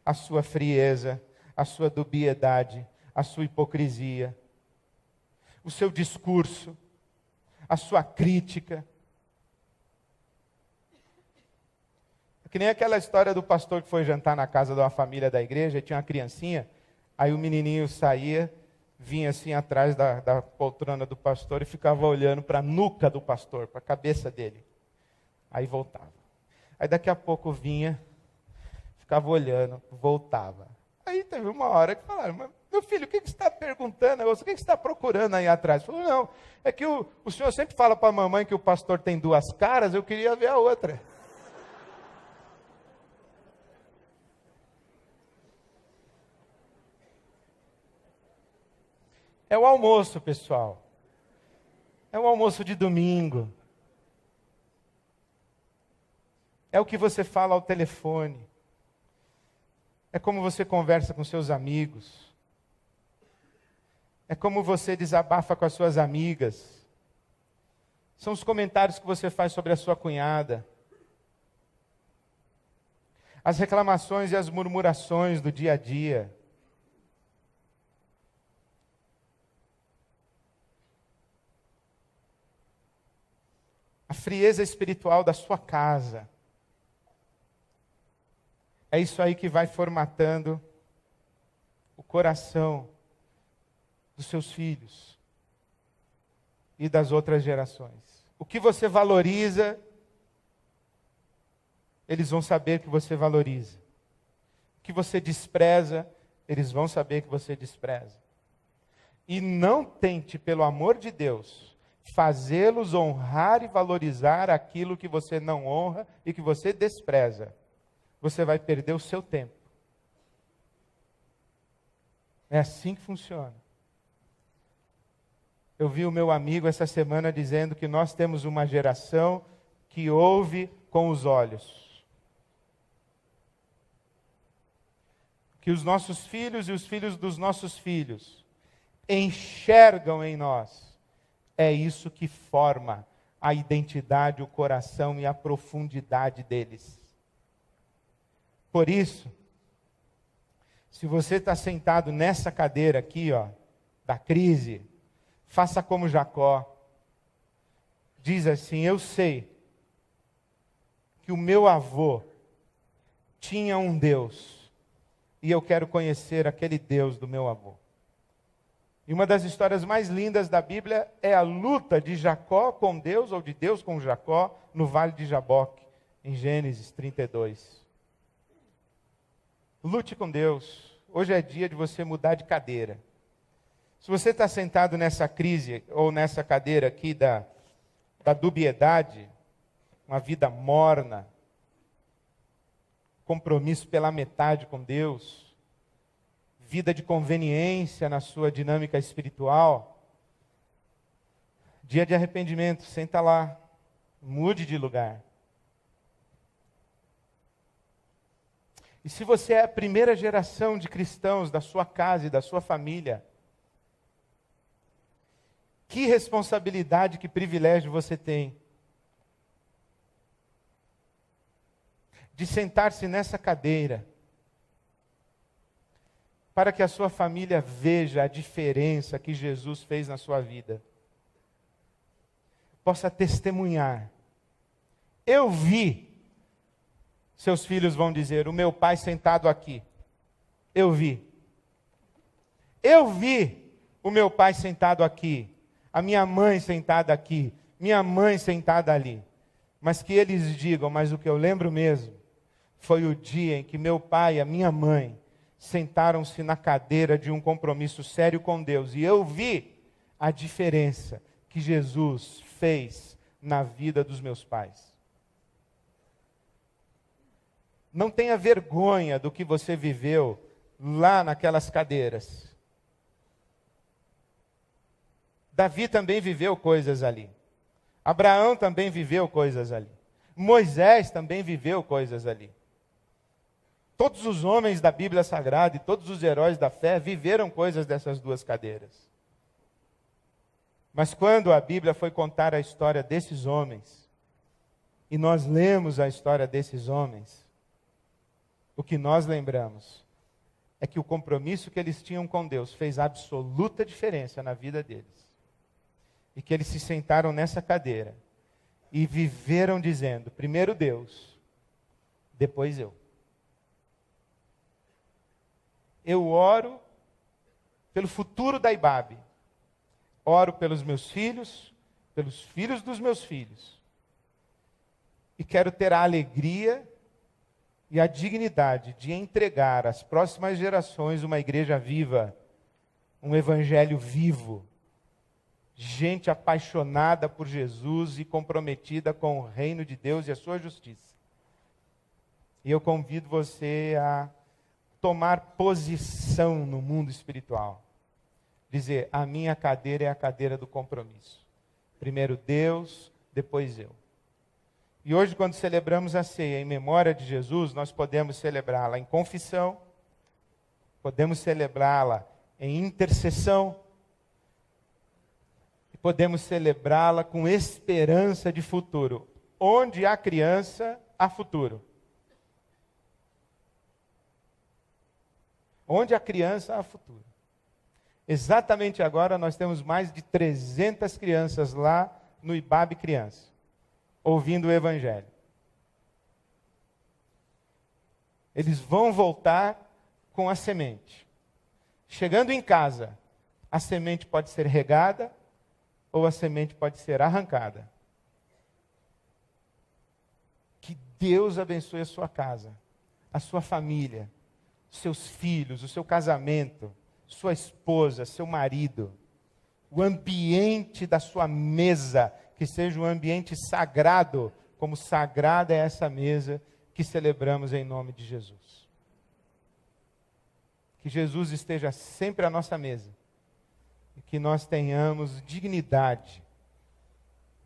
a sua frieza, a sua dubiedade, a sua hipocrisia, o seu discurso, a sua crítica. É que nem aquela história do pastor que foi jantar na casa de uma família da igreja, e tinha uma criancinha, aí o menininho saía, vinha assim atrás da poltrona do pastor e ficava olhando para a nuca do pastor, para a cabeça dele. Aí voltava. Aí daqui a pouco vinha, ficava olhando, voltava. Aí teve uma hora que falaram: mas, meu filho, o que você está perguntando? O que você está procurando aí atrás? Falou: não, é que o senhor sempre fala para a mamãe que o pastor tem duas caras, eu queria ver a outra. É o almoço, pessoal. É o almoço de domingo. É o que você fala ao telefone. É como você conversa com seus amigos. É como você desabafa com as suas amigas. São os comentários que você faz sobre a sua cunhada. As reclamações e as murmurações do dia a dia. A frieza espiritual da sua casa. É isso aí que vai formatando o coração dos seus filhos e das outras gerações. O que você valoriza eles vão saber que você valoriza. O que você despreza, eles vão saber que você despreza. E não tente, pelo amor de Deus, fazê-los honrar e valorizar aquilo que você não honra e que você despreza. Você vai perder o seu tempo. É assim que funciona. Eu vi o meu amigo essa semana dizendo que nós temos uma geração que ouve com os olhos. Que os nossos filhos e os filhos dos nossos filhos enxergam em nós. É isso que forma a identidade, o coração e a profundidade deles. Por isso, se você está sentado nessa cadeira aqui, ó, da crise, faça como Jacó. Diz assim: eu sei que o meu avô tinha um Deus, e eu quero conhecer aquele Deus do meu avô. E uma das histórias mais lindas da Bíblia é a luta de Jacó com Deus, ou de Deus com Jacó, no Vale de Jaboque, em Gênesis 32. Lute com Deus. Hoje é dia de você mudar de cadeira. Se você está sentado nessa crise, ou nessa cadeira aqui da dubiedade, uma vida morna, compromisso pela metade com Deus, vida de conveniência na sua dinâmica espiritual, dia de arrependimento, senta lá, mude de lugar. E se você é a primeira geração de cristãos da sua casa e da sua família, que responsabilidade, que privilégio você tem de sentar-se nessa cadeira para que a sua família veja a diferença que Jesus fez na sua vida. Possa testemunhar. Eu vi, seus filhos vão dizer, o meu pai sentado aqui. Eu vi. Eu vi o meu pai sentado aqui. A minha mãe sentada aqui. Minha mãe sentada ali. Mas que eles digam, mas o que eu lembro mesmo foi o dia em que meu pai e a minha mãe sentaram-se na cadeira de um compromisso sério com Deus. E eu vi a diferença que Jesus fez na vida dos meus pais. Não tenha vergonha do que você viveu lá naquelas cadeiras. Davi também viveu coisas ali. Abraão também viveu coisas ali. Moisés também viveu coisas ali. Todos os homens da Bíblia Sagrada e todos os heróis da fé viveram coisas dessas duas cadeiras. Mas quando a Bíblia foi contar a história desses homens, e nós lemos a história desses homens, o que nós lembramos é que o compromisso que eles tinham com Deus fez absoluta diferença na vida deles. E que eles se sentaram nessa cadeira e viveram dizendo, primeiro Deus, depois eu. Eu oro pelo futuro da IBAB. Oro pelos meus filhos dos meus filhos. E quero ter a alegria e a dignidade de entregar às próximas gerações uma igreja viva, um evangelho vivo, gente apaixonada por Jesus e comprometida com o reino de Deus e a sua justiça. E eu convido você a tomar posição no mundo espiritual. Dizer, a minha cadeira é a cadeira do compromisso. Primeiro Deus, depois eu. E hoje, quando celebramos a ceia em memória de Jesus, nós podemos celebrá-la em confissão, podemos celebrá-la em intercessão, e podemos celebrá-la com esperança de futuro. Onde há criança, há futuro. Onde há criança, há futuro. Exatamente agora nós temos mais de 300 crianças lá no IBAB Criança, ouvindo o Evangelho. Eles vão voltar com a semente. Chegando em casa, a semente pode ser regada ou a semente pode ser arrancada. Que Deus abençoe a sua casa, a sua família, seus filhos, o seu casamento, sua esposa, seu marido, o ambiente da sua mesa, que seja um ambiente sagrado, como sagrada é essa mesa que celebramos em nome de Jesus. Que Jesus esteja sempre à nossa mesa e que nós tenhamos dignidade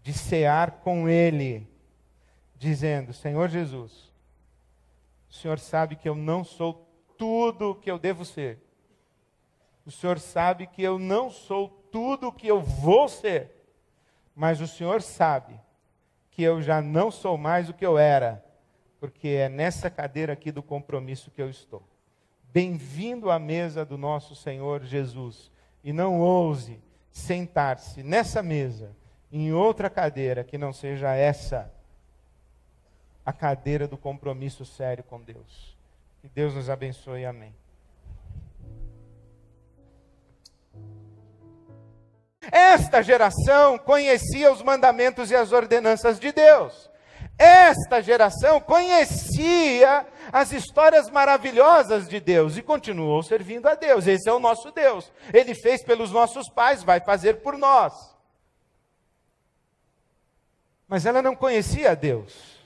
de cear com Ele, dizendo: Senhor Jesus, o Senhor sabe que eu não sou tudo o que eu devo ser. O Senhor sabe que eu não sou tudo o que eu vou ser. Mas o Senhor sabe que eu já não sou mais o que eu era, porque é nessa cadeira aqui do compromisso que eu estou. Bem-vindo à mesa do nosso Senhor Jesus. E não ouse sentar-se nessa mesa, em outra cadeira que não seja essa, a cadeira do compromisso sério com Deus. Que Deus nos abençoe. Amém. Esta geração conhecia os mandamentos e as ordenanças de Deus. Esta geração conhecia as histórias maravilhosas de Deus e continuou servindo a Deus. Esse é o nosso Deus. Ele fez pelos nossos pais, vai fazer por nós. Mas ela não conhecia Deus.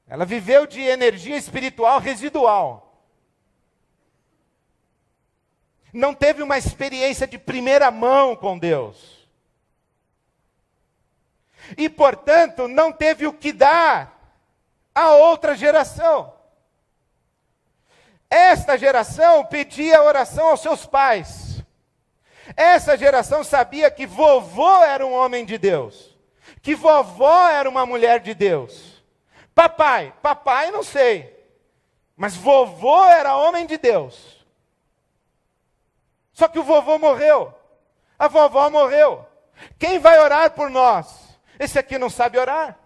Ela viveu de energia espiritual residual. Não teve uma experiência de primeira mão com Deus. E, portanto, não teve o que dar a outra geração. Esta geração pedia oração aos seus pais. Essa geração sabia que vovô era um homem de Deus, que vovó era uma mulher de Deus. Papai não sei, mas vovô era homem de Deus. Só que o vovô morreu, a vovó morreu. Quem vai orar por nós? Esse aqui não sabe orar.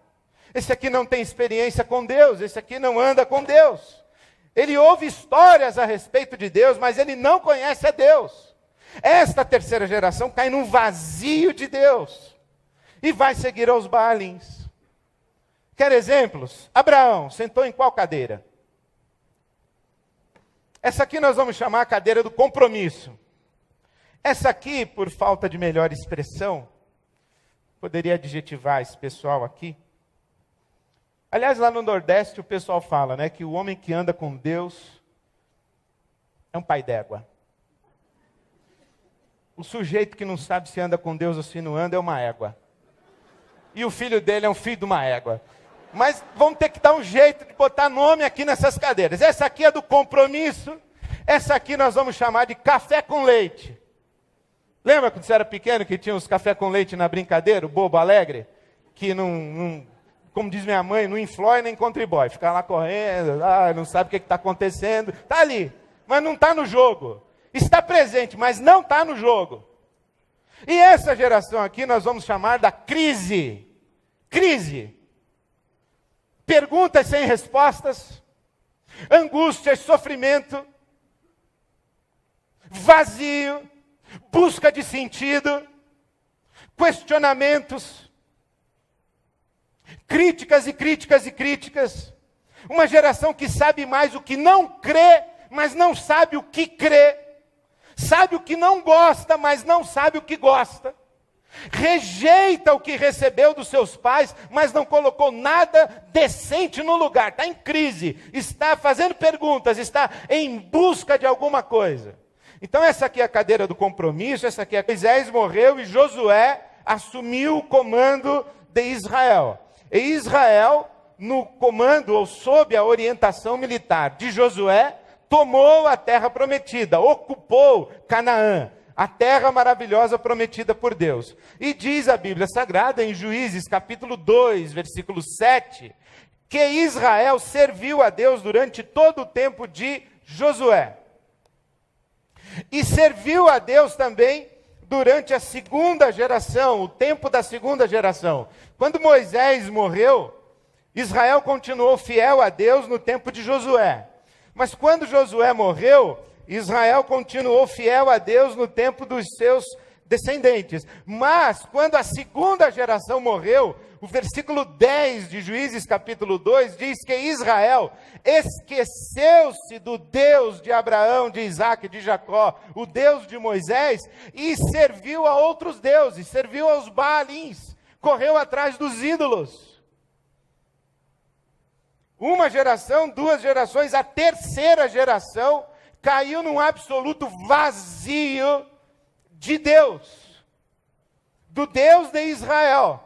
Esse aqui não tem experiência com Deus. Esse aqui não anda com Deus. Ele ouve histórias a respeito de Deus, mas ele não conhece a Deus. Esta terceira geração cai num vazio de Deus e vai seguir aos Baalins. Quer exemplos? Abraão sentou em qual cadeira? Essa aqui nós vamos chamar a cadeira do compromisso. Essa aqui, por falta de melhor expressão, poderia adjetivar esse pessoal aqui. Aliás, lá no Nordeste o pessoal fala, né, que o homem que anda com Deus é um pai d'égua. O sujeito que não sabe se anda com Deus ou se não anda é uma égua. E o filho dele é um filho de uma égua. Mas vamos ter que dar um jeito de botar nome aqui nessas cadeiras. Essa aqui é do compromisso. Essa aqui nós vamos chamar de café com leite. Lembra quando você era pequeno que tinha os café com leite na brincadeira, o bobo alegre? Que não como diz minha mãe, não inflói nem contribui. Fica lá correndo, não sabe o que está acontecendo. Está ali, mas não está no jogo. Está presente, mas não está no jogo. E essa geração aqui nós vamos chamar da crise. Crise. Perguntas sem respostas. Angústia, sofrimento. Vazio. Busca de sentido, questionamentos, críticas e críticas e críticas. Uma geração que sabe mais o que não crê, mas não sabe o que crê. Sabe o que não gosta, mas não sabe o que gosta. Rejeita o que recebeu dos seus pais, mas não colocou nada decente no lugar. Está em crise, está fazendo perguntas, está em busca de alguma coisa. Então essa aqui é a cadeira do compromisso, essa aqui é Moisés morreu e Josué assumiu o comando de Israel. E Israel, no comando ou sob a orientação militar de Josué, tomou a terra prometida, ocupou Canaã, a terra maravilhosa prometida por Deus. E diz a Bíblia Sagrada em Juízes capítulo 2, versículo 7, que Israel serviu a Deus durante todo o tempo de Josué. E serviu a Deus também durante a segunda geração, o tempo da segunda geração. Quando Moisés morreu, Israel continuou fiel a Deus no tempo de Josué. Mas quando Josué morreu, Israel continuou fiel a Deus no tempo dos seus descendentes. Mas, quando a segunda geração morreu, o versículo 10 de Juízes capítulo 2 diz que Israel esqueceu-se do Deus de Abraão, de Isaac, de Jacó, o Deus de Moisés, e serviu a outros deuses, serviu aos Baalins, correu atrás dos ídolos. Uma geração, duas gerações, a terceira geração caiu num absoluto vazio de Deus, do Deus de Israel,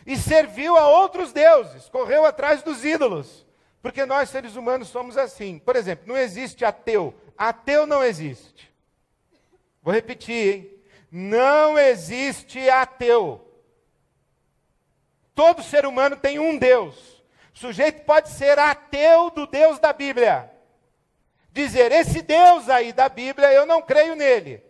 e serviu a outros deuses, correu atrás dos ídolos, porque nós seres humanos somos assim. Por exemplo, não existe ateu, ateu não existe. Vou repetir, hein? Não existe ateu. Todo ser humano tem um Deus. O sujeito pode ser ateu do Deus da Bíblia. Dizer, esse Deus aí da Bíblia, eu não creio nele.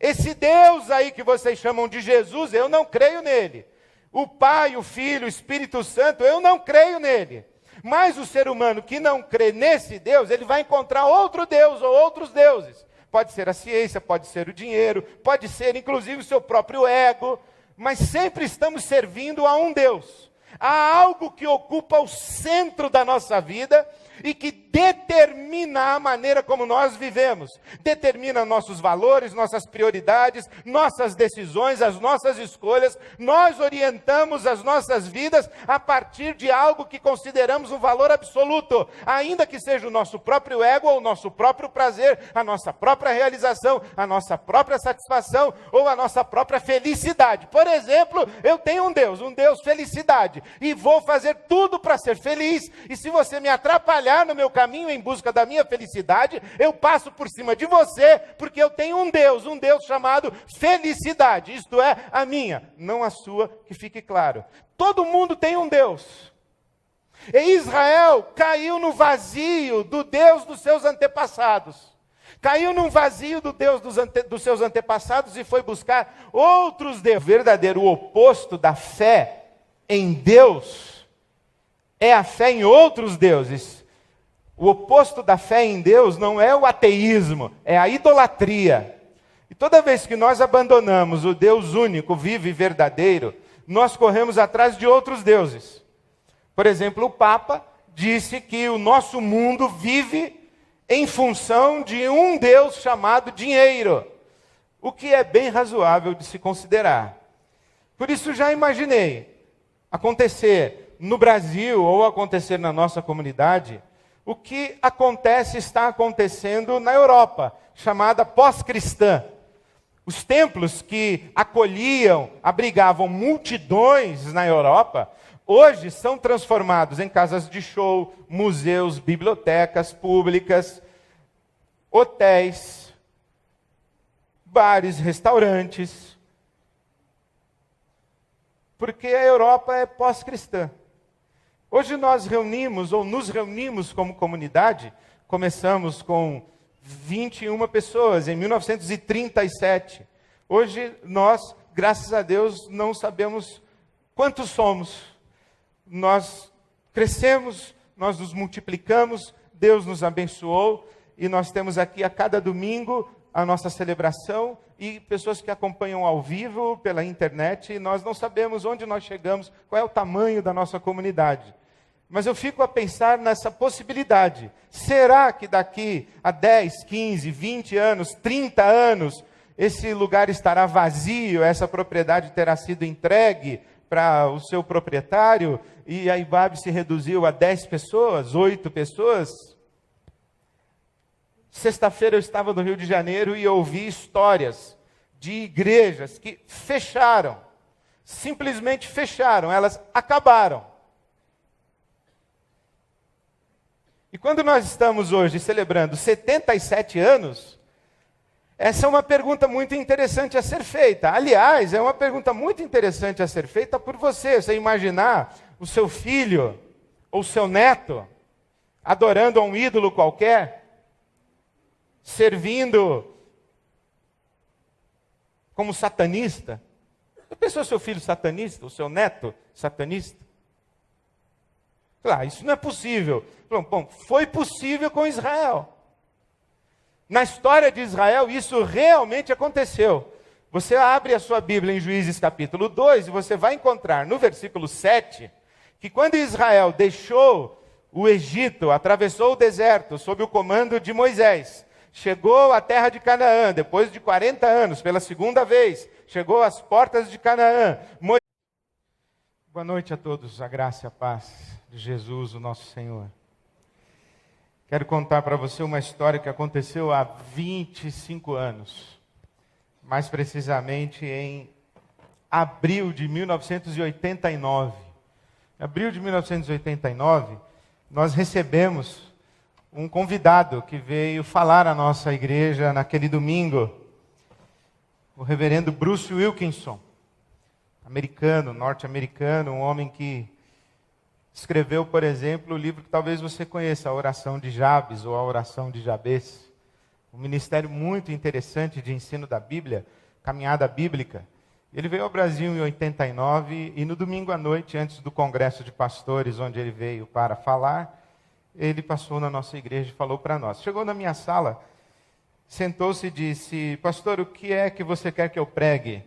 Esse Deus aí que vocês chamam de Jesus, eu não creio nele. O Pai, o Filho, o Espírito Santo, eu não creio nele. Mas o ser humano que não crê nesse Deus, ele vai encontrar outro Deus ou outros deuses. Pode ser a ciência, pode ser o dinheiro, pode ser inclusive o seu próprio ego. Mas sempre estamos servindo a um Deus. Há algo que ocupa o centro da nossa vida e que determina a maneira como nós vivemos. Determina nossos valores, nossas prioridades, nossas decisões, as nossas escolhas. Nós orientamos as nossas vidas a partir de algo que consideramos um valor absoluto. Ainda que seja o nosso próprio ego ou o nosso próprio prazer, a nossa própria realização, a nossa própria satisfação ou a nossa própria felicidade. Por exemplo, eu tenho um Deus felicidade. E vou fazer tudo para ser feliz. E se você me atrapalhar no meu caminho em busca da minha felicidade, eu passo por cima de você, porque eu tenho um Deus chamado felicidade, isto é, a minha, não a sua, que fique claro. Todo mundo tem um Deus. E Israel caiu no vazio do Deus dos seus antepassados. Caiu num vazio do Deus dos seus antepassados e foi buscar outros deuses. O verdadeiro oposto da fé em Deus é a fé em outros deuses. O oposto da fé em Deus não é o ateísmo, é a idolatria. E toda vez que nós abandonamos o Deus único, vivo e verdadeiro, nós corremos atrás de outros deuses. Por exemplo, o Papa disse que o nosso mundo vive em função de um Deus chamado dinheiro, o que é bem razoável de se considerar. Por isso já imaginei acontecer no Brasil ou acontecer na nossa comunidade o que está acontecendo na Europa, chamada pós-cristã. Os templos que acolhiam, abrigavam multidões na Europa, hoje são transformados em casas de show, museus, bibliotecas públicas, hotéis, bares, restaurantes. Porque a Europa é pós-cristã. Hoje nós nos reunimos como comunidade, começamos com 21 pessoas em 1937. Hoje nós, graças a Deus, não sabemos quantos somos. Nós crescemos, nós nos multiplicamos, Deus nos abençoou e nós temos aqui a cada domingo a nossa celebração e pessoas que acompanham ao vivo pela internet e nós não sabemos onde nós chegamos, qual é o tamanho da nossa comunidade. Mas eu fico a pensar nessa possibilidade. Será que daqui a 10, 15, 20 anos, 30 anos, esse lugar estará vazio, essa propriedade terá sido entregue para o seu proprietário e a IBAB se reduziu a 10 pessoas, 8 pessoas? Sexta-feira eu estava no Rio de Janeiro e ouvi histórias de igrejas que fecharam, simplesmente fecharam, elas acabaram. E quando nós estamos hoje celebrando 77 anos, essa é uma pergunta muito interessante a ser feita. Aliás, é uma pergunta muito interessante a ser feita por você. Você imaginar o seu filho ou seu neto adorando a um ídolo qualquer, servindo como satanista. Já pensou seu filho satanista, o seu neto satanista? Claro, isso não é possível. Bom, foi possível com Israel. Na história de Israel, isso realmente aconteceu. Você abre a sua Bíblia em Juízes capítulo 2 e você vai encontrar no versículo 7 que quando Israel deixou o Egito, atravessou o deserto sob o comando de Moisés, chegou à terra de Canaã, depois de 40 anos, pela segunda vez, chegou às portas de Canaã. Boa noite a todos, a graça e a paz de Jesus, o nosso Senhor. Quero contar para você uma história que aconteceu há 25 anos. Mais precisamente em abril de 1989. Em abril de 1989, nós recebemos um convidado que veio falar à nossa igreja naquele domingo, o reverendo Bruce Wilkinson, norte-americano, um homem que escreveu, por exemplo, o livro que talvez você conheça, A Oração de Jabes ou A Oração de Jabez. Um ministério muito interessante de ensino da Bíblia, caminhada bíblica. Ele veio ao Brasil em 89 e no domingo à noite, antes do congresso de pastores, onde ele veio para falar, ele passou na nossa igreja e falou para nós. Chegou na minha sala, sentou-se e disse: pastor, o que é que você quer que eu pregue?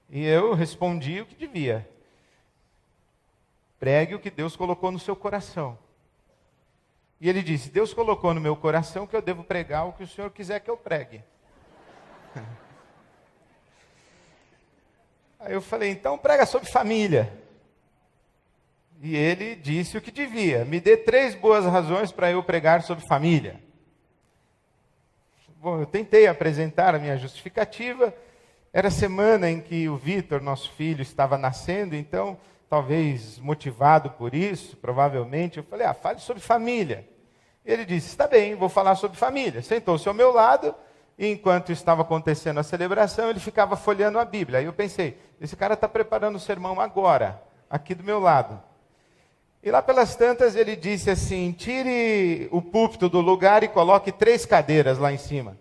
E eu respondi o que devia. Pregue o que Deus colocou no seu coração. E ele disse: Deus colocou no meu coração que eu devo pregar o que o Senhor quiser que eu pregue. Aí eu falei: então prega sobre família. E ele disse o que devia: me dê 3 boas razões para eu pregar sobre família. Bom, eu tentei apresentar a minha justificativa. Era a semana em que o Vitor, nosso filho, estava nascendo, então, talvez motivado por isso, provavelmente, eu falei: fale sobre família. Ele disse: está bem, vou falar sobre família. Sentou-se ao meu lado, e enquanto estava acontecendo a celebração, ele ficava folheando a Bíblia. Aí eu pensei: esse cara está preparando o sermão agora, aqui do meu lado. E lá pelas tantas ele disse assim: tire o púlpito do lugar e coloque 3 cadeiras lá em cima.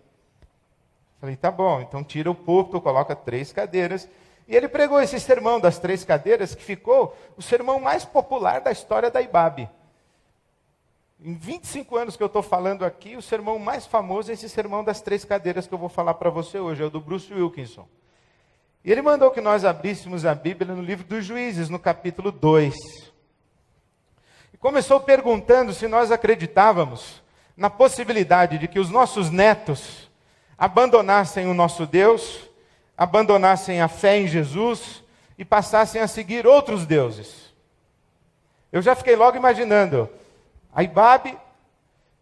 Falei: tá bom, então tira o púlpito, coloca 3 cadeiras. E ele pregou esse sermão das 3 cadeiras, que ficou o sermão mais popular da história da IBAB. Em 25 anos que eu estou falando aqui, o sermão mais famoso é esse sermão das 3 cadeiras que eu vou falar para você hoje, é o do Bruce Wilkinson. E ele mandou que nós abríssemos a Bíblia no livro dos Juízes, no capítulo 2. E começou perguntando se nós acreditávamos na possibilidade de que os nossos netos abandonassem o nosso Deus, abandonassem a fé em Jesus e passassem a seguir outros deuses. Eu já fiquei logo imaginando a IBAB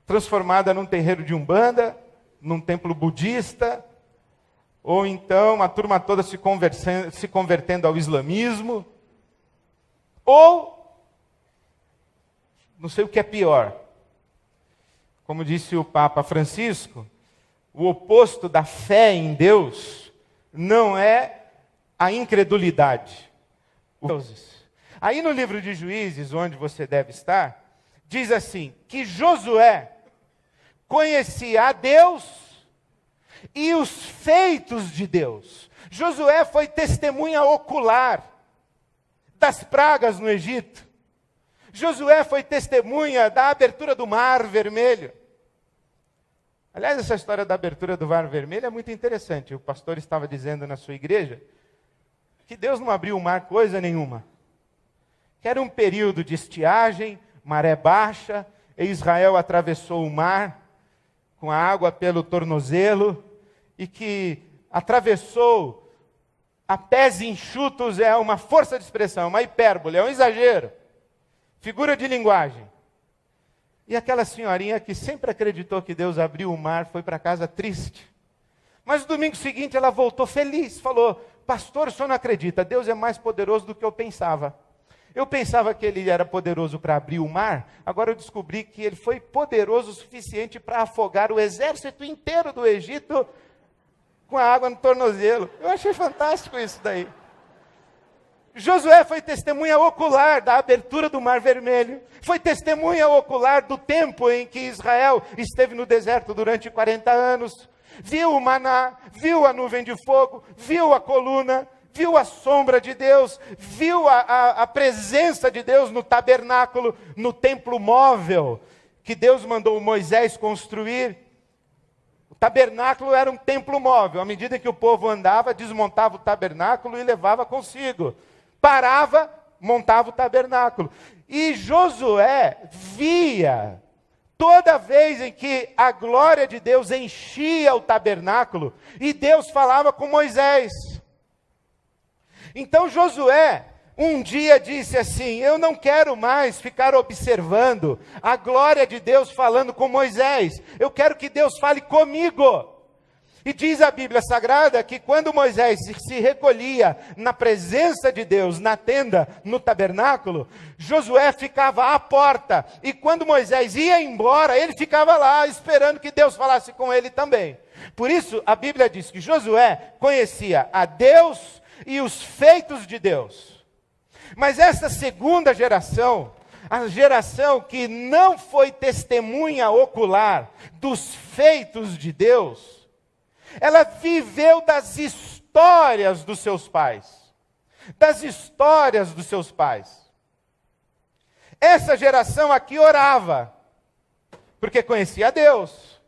transformada num terreiro de Umbanda, num templo budista, ou então a turma toda se convertendo ao islamismo, ou, não sei o que é pior, como disse o Papa Francisco, o oposto da fé em Deus não é a incredulidade. Aí no livro de Juízes, onde você deve estar, diz assim, que Josué conhecia a Deus e os feitos de Deus. Josué foi testemunha ocular das pragas no Egito. Josué foi testemunha da abertura do Mar Vermelho. Aliás, essa história da abertura do Mar Vermelho é muito interessante. O pastor estava dizendo na sua igreja que Deus não abriu o mar coisa nenhuma. Que era um período de estiagem, maré baixa, e Israel atravessou o mar com a água pelo tornozelo, e que atravessou a pés enxutos, é uma força de expressão, uma hipérbole, é um exagero, figura de linguagem. E aquela senhorinha que sempre acreditou que Deus abriu o mar, foi para casa triste. Mas no domingo seguinte ela voltou feliz, falou: pastor, o senhor não acredita, Deus é mais poderoso do que eu pensava. Eu pensava que ele era poderoso para abrir o mar, agora eu descobri que ele foi poderoso o suficiente para afogar o exército inteiro do Egito com a água no tornozelo. Eu achei fantástico isso daí. Josué foi testemunha ocular da abertura do Mar Vermelho, foi testemunha ocular do tempo em que Israel esteve no deserto durante 40 anos, viu o maná, viu a nuvem de fogo, viu a coluna, viu a sombra de Deus, viu a presença de Deus no tabernáculo, no templo móvel, que Deus mandou Moisés construir. O tabernáculo era um templo móvel. À medida que o povo andava, desmontava o tabernáculo e levava consigo. Parava, montava o tabernáculo. E Josué via, toda vez em que a glória de Deus enchia o tabernáculo, e Deus falava com Moisés. Então Josué um dia disse assim: eu não quero mais ficar observando a glória de Deus falando com Moisés. Eu quero que Deus fale comigo. E diz a Bíblia Sagrada que quando Moisés se recolhia na presença de Deus, na tenda, no tabernáculo, Josué ficava à porta. E quando Moisés ia embora, ele ficava lá esperando que Deus falasse com ele também. Por isso a Bíblia diz que Josué conhecia a Deus e os feitos de Deus. Mas essa segunda geração, a geração que não foi testemunha ocular dos feitos de Deus, ela viveu das histórias dos seus pais. Das histórias dos seus pais. Essa geração aqui orava, porque conhecia Deus.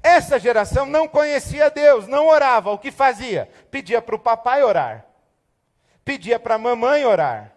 Essa geração não conhecia Deus, não orava. O que fazia? Pedia para o papai orar. Pedia para a mamãe orar.